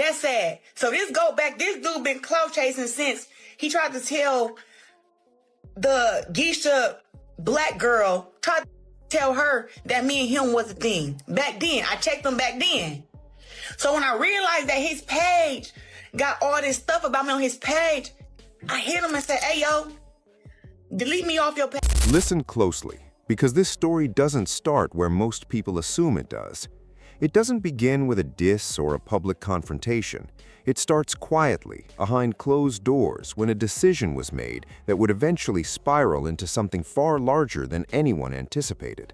That's sad. So this dude been clout chasing since he tried to tell the Geisha black girl, tried to tell her that me and him was a thing. Back then, I checked him back then. So when I realized that his page got all this stuff about me on his page, I hit him and said, hey, yo, delete me off your page. Listen closely, because this story doesn't start where most people assume it does. It doesn't begin with a diss or a public confrontation. It starts quietly, behind closed doors, when a decision was made that would eventually spiral into something far larger than anyone anticipated.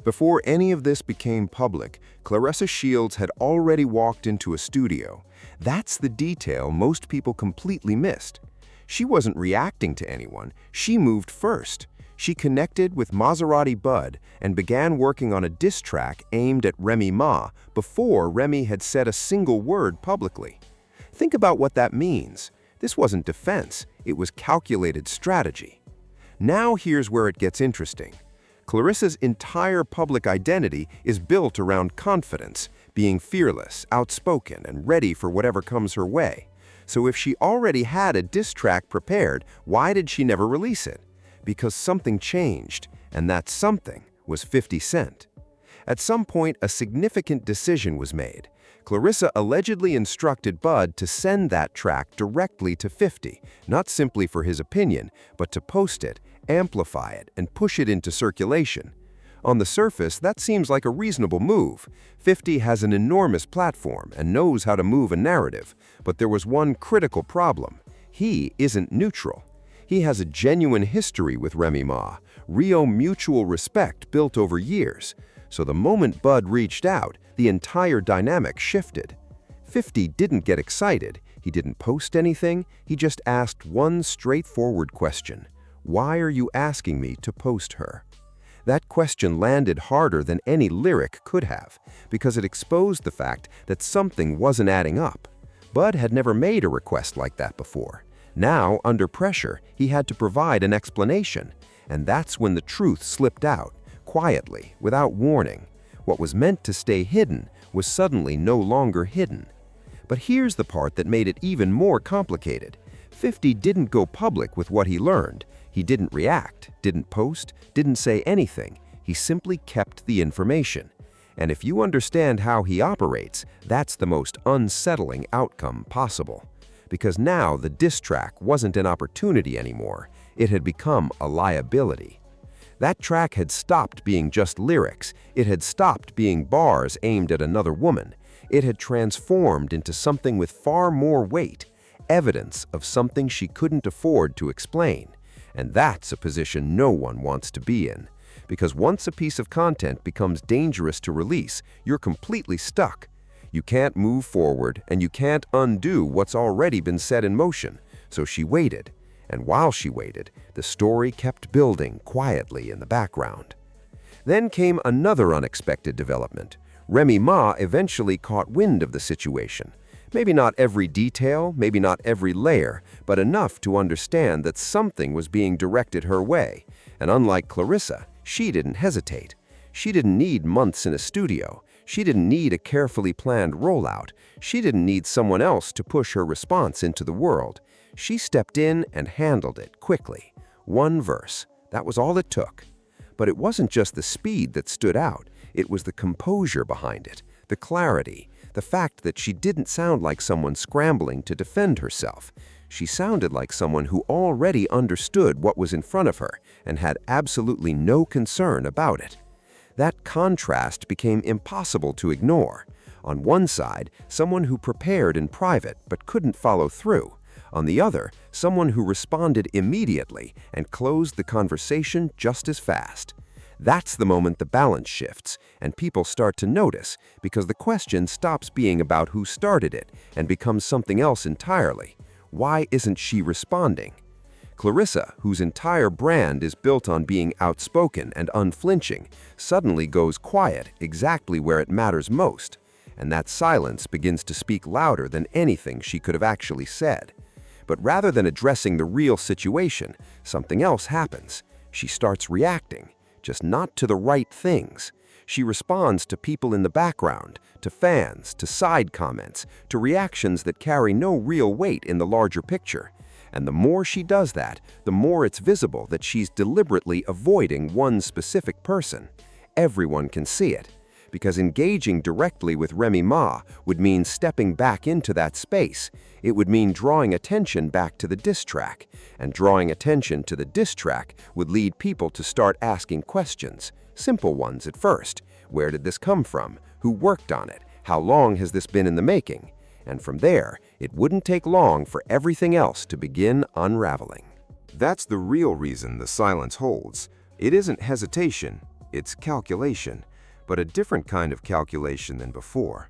Before any of this became public, Claressa Shields had already walked into a studio. That's the detail most people completely missed. She wasn't reacting to anyone, she moved first. She connected with Maserati Bud and began working on a diss track aimed at Remy Ma before Remy had said a single word publicly. Think about what that means. This wasn't defense, it was calculated strategy. Now here's where it gets interesting. Claressa's entire public identity is built around confidence, being fearless, outspoken, and ready for whatever comes her way. So if she already had a diss track prepared, why did she never release it? Because something changed, and that something was 50 Cent. At some point, a significant decision was made. Claressa allegedly instructed Bud to send that track directly to 50, not simply for his opinion, but to post it, amplify it, and push it into circulation. On the surface, that seems like a reasonable move. 50 has an enormous platform and knows how to move a narrative, but there was one critical problem. He isn't neutral. He has a genuine history with Remy Ma, real mutual respect built over years. So the moment Bud reached out, the entire dynamic shifted. 50 didn't get excited, he didn't post anything, he just asked one straightforward question. Why are you asking me to post her? That question landed harder than any lyric could have, because it exposed the fact that something wasn't adding up. Bud had never made a request like that before. Now, under pressure, he had to provide an explanation, and that's when the truth slipped out, quietly, without warning. What was meant to stay hidden was suddenly no longer hidden. But here's the part that made it even more complicated. 50 didn't go public with what he learned. He didn't react, didn't post, didn't say anything. He simply kept the information. And if you understand how he operates, that's the most unsettling outcome possible. Because now the diss track wasn't an opportunity anymore. It had become a liability. That track had stopped being just lyrics. It had stopped being bars aimed at another woman. It had transformed into something with far more weight, evidence of something she couldn't afford to explain. And that's a position no one wants to be in. Because once a piece of content becomes dangerous to release, you're completely stuck. You can't move forward, and you can't undo what's already been set in motion. So she waited. And while she waited, the story kept building quietly in the background. Then came another unexpected development. Remy Ma eventually caught wind of the situation. Maybe not every detail, maybe not every layer, but enough to understand that something was being directed her way. And unlike Claressa, she didn't hesitate. She didn't need months in a studio. She didn't need a carefully planned rollout. She didn't need someone else to push her response into the world. She stepped in and handled it quickly. One verse. That was all it took. But it wasn't just the speed that stood out. It was the composure behind it, the clarity, the fact that she didn't sound like someone scrambling to defend herself. She sounded like someone who already understood what was in front of her and had absolutely no concern about it. That contrast became impossible to ignore. On one side, someone who prepared in private but couldn't follow through. On the other, someone who responded immediately and closed the conversation just as fast. That's the moment the balance shifts, and people start to notice, because the question stops being about who started it and becomes something else entirely. Why isn't she responding? Claressa, whose entire brand is built on being outspoken and unflinching, suddenly goes quiet exactly where it matters most, and that silence begins to speak louder than anything she could have actually said. But rather than addressing the real situation, something else happens. She starts reacting, just not to the right things. She responds to people in the background, to fans, to side comments, to reactions that carry no real weight in the larger picture. And the more she does that, the more it's visible that she's deliberately avoiding one specific person. Everyone can see it, because engaging directly with Remy Ma would mean stepping back into that space. It would mean drawing attention back to the diss track, and drawing attention to the diss track would lead people to start asking questions, simple ones at first. Where did this come from? Who worked on it? How long has this been in the making? And from there, it wouldn't take long for everything else to begin unraveling. That's the real reason the silence holds. It isn't hesitation, it's calculation, but a different kind of calculation than before.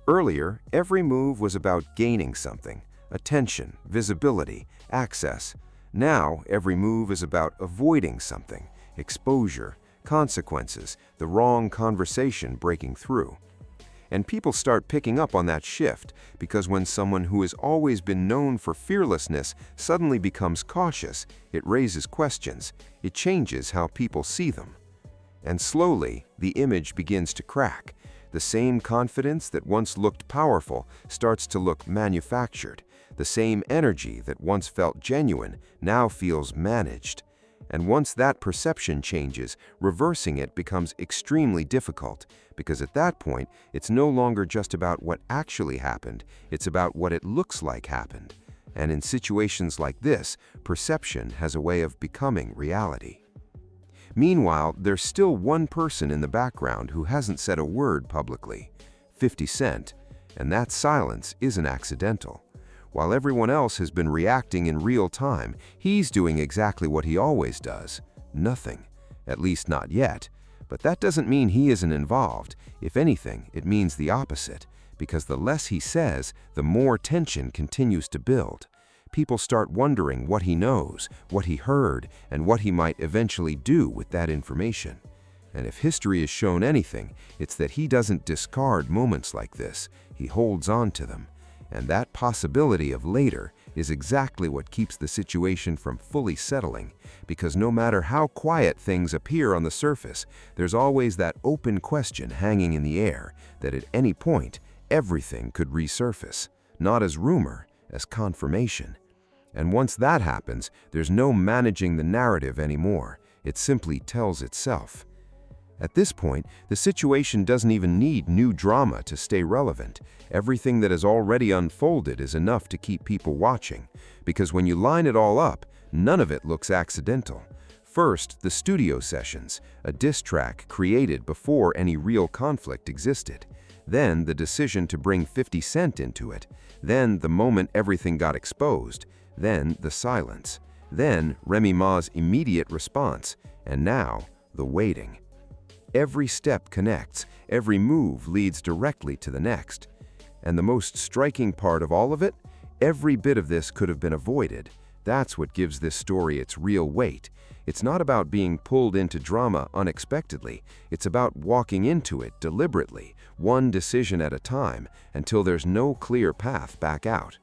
Earlier, every move was about gaining something: attention, visibility, access. Now, every move is about avoiding something: exposure, consequences, the wrong conversation breaking through. And people start picking up on that shift, because when someone who has always been known for fearlessness suddenly becomes cautious, it raises questions. It changes how people see them. And slowly, the image begins to crack. The same confidence that once looked powerful starts to look manufactured. The same energy that once felt genuine now feels managed. And once that perception changes, reversing it becomes extremely difficult, because at that point, it's no longer just about what actually happened, it's about what it looks like happened. And in situations like this, perception has a way of becoming reality. Meanwhile, there's still one person in the background who hasn't said a word publicly: 50 Cent, and that silence isn't accidental. While everyone else has been reacting in real time, he's doing exactly what he always does: nothing. At least not yet. But that doesn't mean he isn't involved. If anything, it means the opposite, because the less he says, the more tension continues to build. People start wondering what he knows, what he heard, and what he might eventually do with that information. And if history has shown anything, it's that he doesn't discard moments like this. He holds on to them. And that possibility of later is exactly what keeps the situation from fully settling, because no matter how quiet things appear on the surface, there's always that open question hanging in the air that at any point, everything could resurface, not as rumor, as confirmation. And once that happens, there's no managing the narrative anymore. It simply tells itself. At this point, the situation doesn't even need new drama to stay relevant. Everything that has already unfolded is enough to keep people watching, because when you line it all up, none of it looks accidental. First, the studio sessions, a diss track created before any real conflict existed. Then, the decision to bring 50 Cent into it. Then, the moment everything got exposed. Then, the silence. Then, Remy Ma's immediate response. And now, the waiting. Every step connects, every move leads directly to the next. And the most striking part of all of it, every bit of this could have been avoided. That's what gives this story its real weight. It's not about being pulled into drama unexpectedly. It's about walking into it deliberately, one decision at a time, until there's no clear path back out.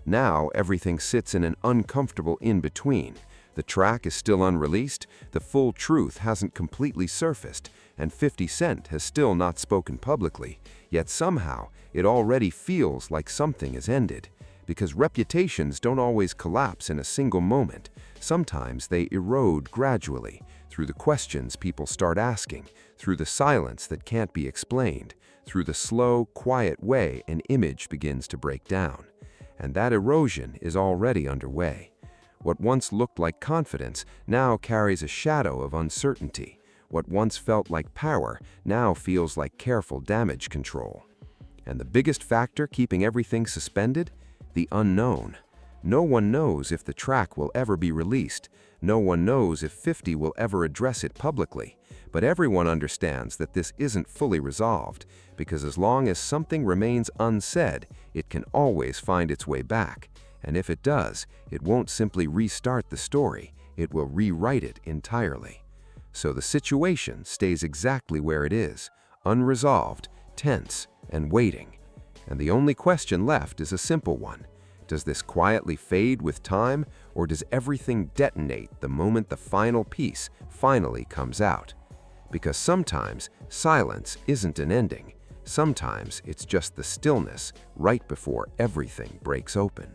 Now everything sits in an uncomfortable in-between. The track is still unreleased, the full truth hasn't completely surfaced, and 50 Cent has still not spoken publicly, yet somehow it already feels like something has ended. Because reputations don't always collapse in a single moment. Sometimes they erode gradually, through the questions people start asking, through the silence that can't be explained, through the slow, quiet way an image begins to break down. And that erosion is already underway. What once looked like confidence now carries a shadow of uncertainty. What once felt like power now feels like careful damage control. And the biggest factor keeping everything suspended? The unknown. No one knows if the track will ever be released. No one knows if 50 will ever address it publicly. But everyone understands that this isn't fully resolved, because as long as something remains unsaid, it can always find its way back. And if it does, it won't simply restart the story, it will rewrite it entirely. So the situation stays exactly where it is, unresolved, tense, and waiting. And the only question left is a simple one. Does this quietly fade with time, or does everything detonate the moment the final piece finally comes out? Because sometimes silence isn't an ending. Sometimes it's just the stillness right before everything breaks open.